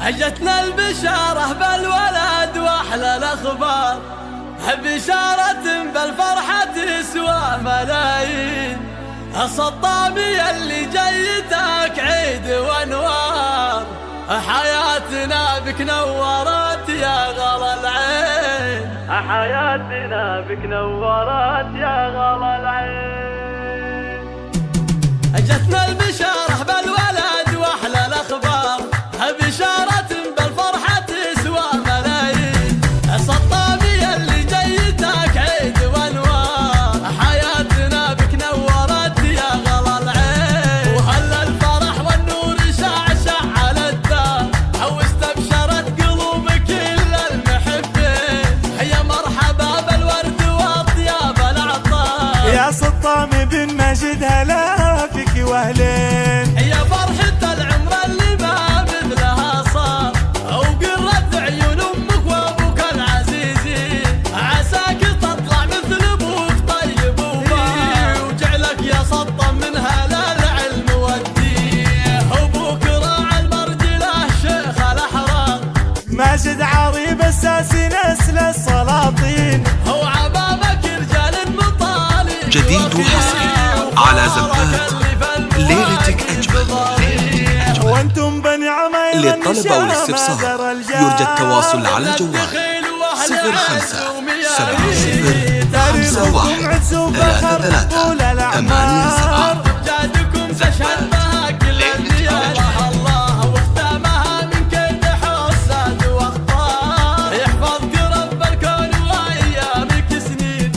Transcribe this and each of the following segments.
جتنا البشارة بالولد واحلى الاخبار، بشارة بالفرحة تسوى ملايين. الصطامي اللي جيتك عيد وانوار، حياتنا بك نورت يا غلا العين، حياتنا بك نورت يا غلا العين. جتنا البشارة بالولد واحلى الاخبار، بشارة بالفرحة تسوى ملايين. الصطامي اللي جيتك عيد وانوار، حياتنا بك نورت يا غلا العين. وهل الفرح والنور شعشع على الدار، واستبشرت قلوب كل المحبين. يا مرحبا بالورد واطياب العطار، يا صطامي بن مجد هلا فيك واهلين. يا فرحة العمر اللي ما مثلها صار، وقرت عيون امك وابوك العزيزين. عساك تطلع مثل ابوك طيب وبار، وجعلك يا سطم من هلا العلم والدين. ابوك راعى المرجله شيخ الاحرار، ماجد عريب اساسي نسل السلاطين. هو عبابك رجال مطالب جديد وحصري على زبدات ليلتك أجمل. وانتم بني عماير للطلب أو الاستفسار يرجى التواصل على الجوال 0570513387. جادكم تشهد بها كل الديار. الله واختامها من كيد حساد واخطار، يحفظك رب الكون وايامك سنين.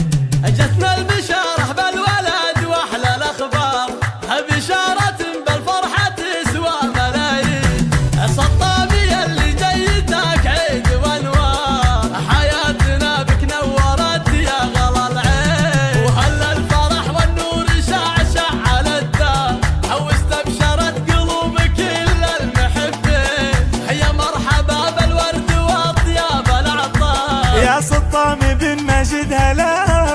جتنا البشاره بالولد واحلى الاخبار، بشاره بالفرحه تسوى ملايين. الصطامي اللي جيتك عيد وانوار، حياتنا بك نورت يا غلا العين. وهل الفرح والنور شعشع على الدار، واستبشرت قلوب كل المحبين. يا مرحبا بالورد واطياب العطار، يا صطامي بن مجد هلا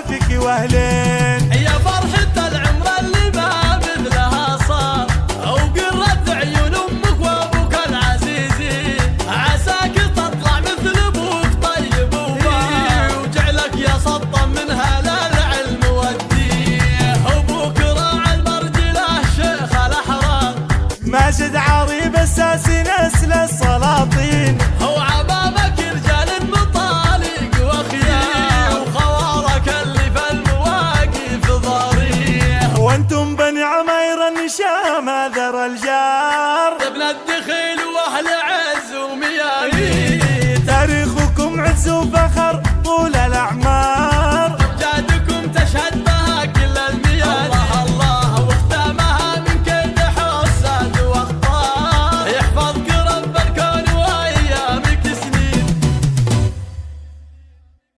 فيك واهلين. يا فرحة العمر اللي ما مثلها صار، وقرت عيون امك وابوك العزيزين. عساك تطلع مثل ابوك طيب وبار، وجعلك يا سطم من هلا العلم والدين. ابوك راعى المرجله شيخ الاحرار، ماجد عريب اساسي نسل السلاطين. هو عبابك رجال مطالق وخيار، وخوارك اللي في المواقف ضريح. وانتم بني عماير النشام ذر الجار، ابن الدخيل واهل عز ومياقيت. تاريخكم عز وفخر طول الاعمار.